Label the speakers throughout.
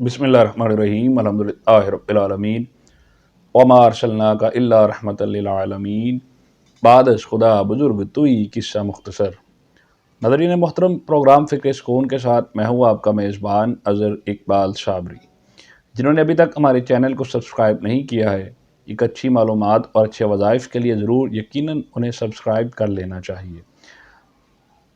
Speaker 1: बिस्मिल्लाहिर्रहमानिर्रहीम अल्हम्दुलिल्लाहि रब्बिल आलमीन वमा अर्सलनाका इल्ला रहमतल लिल आलमीन बाद खुदा बुजुर्ग तुई किस्सा मुख्तसर। नाज़रीन मोहतरम, प्रोग्राम फ़िक्र सुकून के साथ मैं हूँ आपका मेज़बान अज़हर इकबाल साबरी। जिन्होंने अभी तक हमारे चैनल को सब्सक्राइब नहीं किया है, एक अच्छी मालूमात और अच्छे वज़ाइफ़ के लिए ज़रूर यकीनन उन्हें सब्सक्राइब कर लेना चाहिए।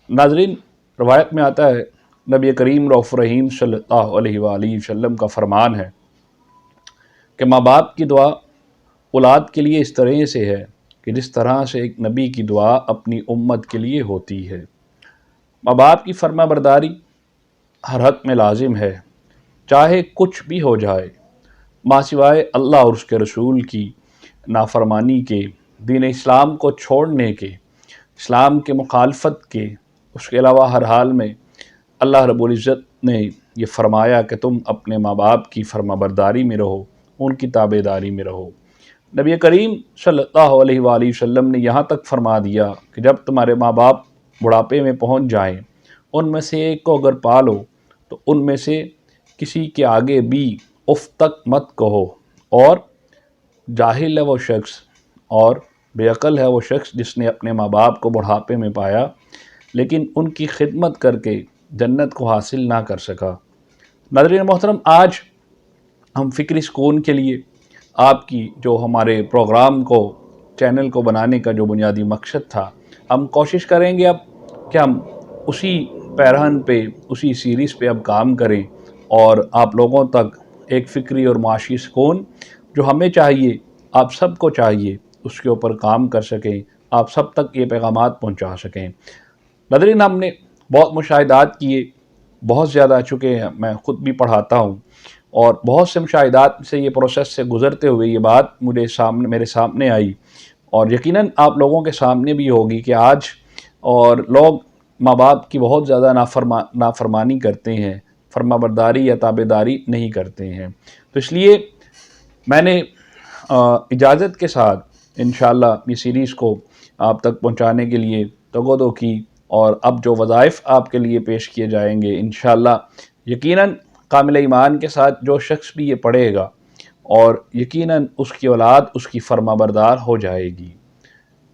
Speaker 1: नाज़रीन, रवायत में आता है, नबी करीम रऊफ़ रहीम सल्लल्लाहु अलैहि वसल्लम का फ़रमान है कि माँ बाप की दुआ औलाद के लिए इस तरह से है कि जिस तरह से एक नबी की दुआ अपनी उम्मत के लिए होती है। माँ बाप की फर्माबरदारी हर हक़ में लाजिम है, चाहे कुछ भी हो जाए। माँ सिवाय अल्लाह और उसके रसूल की नाफरमानी के, दीन इस्लाम को छोड़ने के, इस्लाम के मुखालफत के, उसके अलावा हर हाल में अल्लाह रब्बुल इज़्ज़त ने ये फ़रमाया कि तुम अपने माँ बाप की फर्माबरदारी में रहो, उनकी ताबेदारी में रहो। नबी करीम सल्लल्लाहु अलैहि वसल्लम ने यहाँ तक फरमा दिया कि जब तुम्हारे माँ बाप बुढ़ापे में पहुँच जाएं, उनमें से एक को अगर पालो तो उनमें से किसी के आगे भी उफ़ तक मत कहो। और जाहिल है वो शख्स और बेअक़ल है वो शख्स जिसने अपने माँ बाप को बुढ़ापे में पाया लेकिन उनकी खिदमत करके जन्नत को हासिल ना कर सका। नाज़रीन मोहतरम, आज हम फ़िक्र सुकून के लिए आपकी जो हमारे प्रोग्राम को, चैनल को बनाने का जो बुनियादी मकसद था, हम कोशिश करेंगे अब कि हम उसी पैरहन पे, उसी सीरीज़ पे अब काम करें और आप लोगों तक एक फ़िक्री और माशी सुकून जो हमें चाहिए, आप सबको चाहिए, उसके ऊपर काम कर सकें, आप सब तक ये पैगामात पहुँचा सकें। नाज़रीन, हमने बहुत मुशाहिदात किए, बहुत ज़्यादा चुके हैं, मैं ख़ुद भी पढ़ाता हूँ और बहुत से मुशाहिदात से ये प्रोसेस से गुज़रते हुए ये बात मेरे सामने आई और यकीनन आप लोगों के सामने भी होगी कि आज और लोग माँ बाप की बहुत ज़्यादा नाफरमानी करते हैं, फर्माबरदारी या ताबेदारी नहीं करते हैं। तो इसलिए मैंने इजाज़त के साथ इंशाअल्लाह ये सीरीज़ को आप तक पहुँचाने के लिए तगोदो की और अब जो वज़ाइफ़ आपके लिए पेश किए जाएंगे इंशाअल्लाह यकीनन कामिल ईमान के साथ जो शख्स भी ये पढ़ेगा और यकीनन उसकी औलाद उसकी फर्माबरदार हो जाएगी।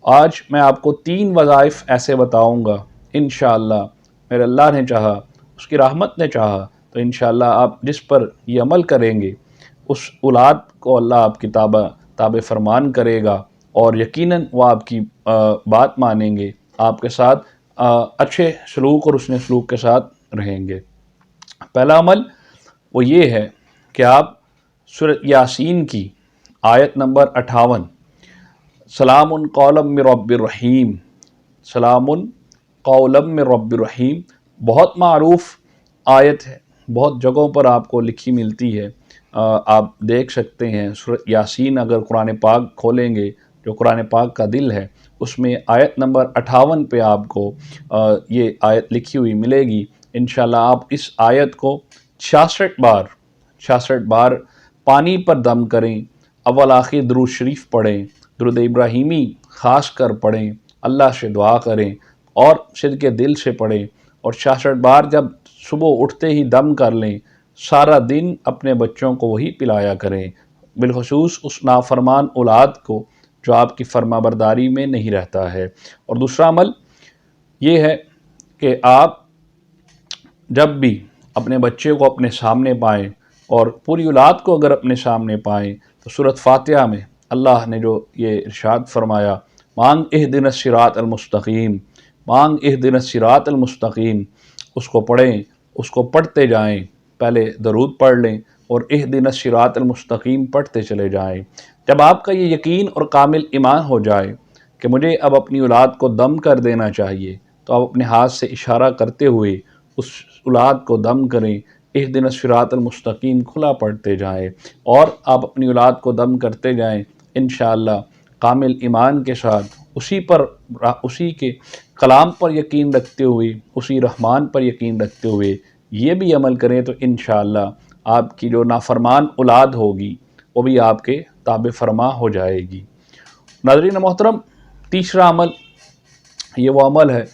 Speaker 1: आज मैं आपको 3 वज़ाइफ़ ऐसे बताऊंगा, इंशाअल्लाह मेरे अल्लाह ने चाहा, उसकी रहमत ने चाहा तो इंशाअल्लाह आप जिस पर ये अमल करेंगे उस औलाद को अल्लाह आपकी ताबे फरमान करेगा और यकीनन वो आपकी बात मानेंगे, आपके साथ अच्छे सलूक और हुस्न सलूक के साथ रहेंगे। पहला अमल वो ये है कि आप सूरह यासीन की आयत नंबर 58 सलामुन कौलम मिर रब्बिर रहीम, सलामुन कौलम मिर रब्बिर रहीम बहुत मारूफ़ आयत है, बहुत जगहों पर आपको लिखी मिलती है। आप देख सकते हैं सूरह यासीन अगर कुरान पाक खोलेंगे, जो कुरान पाक का दिल है, उसमें आयत नंबर 58 पे आपको ये आयत लिखी हुई मिलेगी। इंशाअल्लाह आप इस आयत को 66 बार पानी पर दम करें, अव्वल आखिर दुरूद शरीफ पढ़ें, दुरूद इब्राहीमी ख़ास कर पढ़ें, अल्लाह से दुआ करें और सिद्क़े दिल से पढ़ें और 66 बार जब सुबह उठते ही दम कर लें, सारा दिन अपने बच्चों को वही पिलाया करें, बिलख़ुसूस उस नाफरमान औलाद को जो आपकी फर्माबरदारी में नहीं रहता है। और दूसरा अमल ये है कि आप जब भी अपने बच्चे को अपने सामने पाएँ और पूरी औलाद को अगर अपने सामने पाएँ तो सूरत फातिहा में अल्लाह ने जो ये इरशाद फरमाया, मांग इहदिनस सिरातल मुस्तकीम, मांग इहदिनस सिरातल मुस्तकीम, उसको पढ़ें, उसको पढ़ते जाएँ, पहले दरूद पढ़ लें और इहदिनस सिरातल मुस्तकीम पढ़ते चले जाएँ। जब आपका ये यकीन और कामिल ईमान हो जाए कि मुझे अब अपनी औलाद को दम कर देना चाहिए, तो आप अपने हाथ से इशारा करते हुए उस औलाद को दम करें, इहदिनस सिरातल मुस्तकीम खुला पढ़ते जाएँ और आप अपनी औलाद को दम करते जाएँ। इंशाअल्लाह कामिल ईमान के साथ उसी के कलाम पर यकीन रखते हुए, उसी रहमान पर यकीन रखते हुए ये भी अमल करें तो इंशाअल्लाह आपकी जो नाफरमान औलाद होगी वो भी आपके ताबे फरमा हो जाएगी। नाज़रीन मोहतरम, तीसरा अमल ये वो अमल है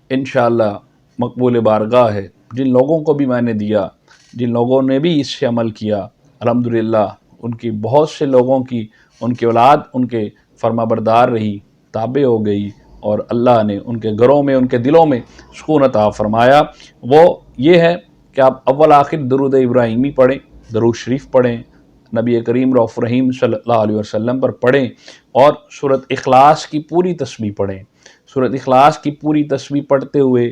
Speaker 1: इंशाअल्लाह मकबूल बारगाह है, जिन लोगों को भी मैंने दिया جن لوگوں نے بھی اس سے عمل کیا الحمدللہ ان کی بہت سے لوگوں کی ان کی اولاد ان کے فرما بردار رہی، تابع ہو گئی، اور اللہ نے ان کے گھروں میں ان کے دلوں میں سکون عطا فرمایا۔ وہ یہ ہے کہ آپ اول آخر درود ابراہیمی پڑھیں، درود شریف پڑھیں، نبی کریم رؤوف رحیم صلی اللہ علیہ وسلم پر پڑھیں، اور سورۃ اخلاص کی پوری تسبیح پڑھیں۔ سورۃ اخلاص کی پوری تسبیح پڑھتے ہوئے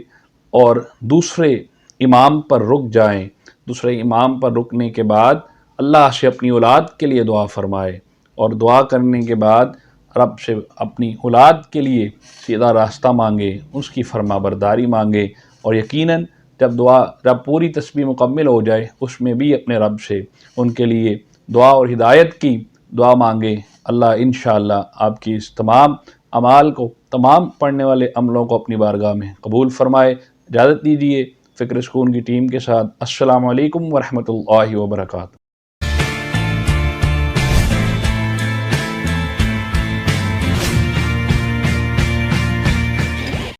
Speaker 1: اور دوسرے امام پر رک جائیں۔ دوسرے امام پر رکنے کے بعد اللہ سے اپنی اولاد کے لیے دعا فرمائے، اور دعا کرنے کے بعد رب سے اپنی اولاد کے لیے سیدھا راستہ مانگے، اس کی فرما برداری مانگے، اور یقیناً جب پوری تسبیح مکمل ہو جائے اس میں بھی اپنے رب سے ان کے لیے دعا اور ہدایت کی دعا مانگے۔ اللہ انشاءاللہ آپ کی اس تمام اعمال کو، تمام پڑھنے والے عملوں کو اپنی بارگاہ میں قبول فرمائے۔ اجازت دیجیے فکر سکون کی ٹیم کے ساتھ السلام علیکم ورحمۃ اللہ وبرکاتہ۔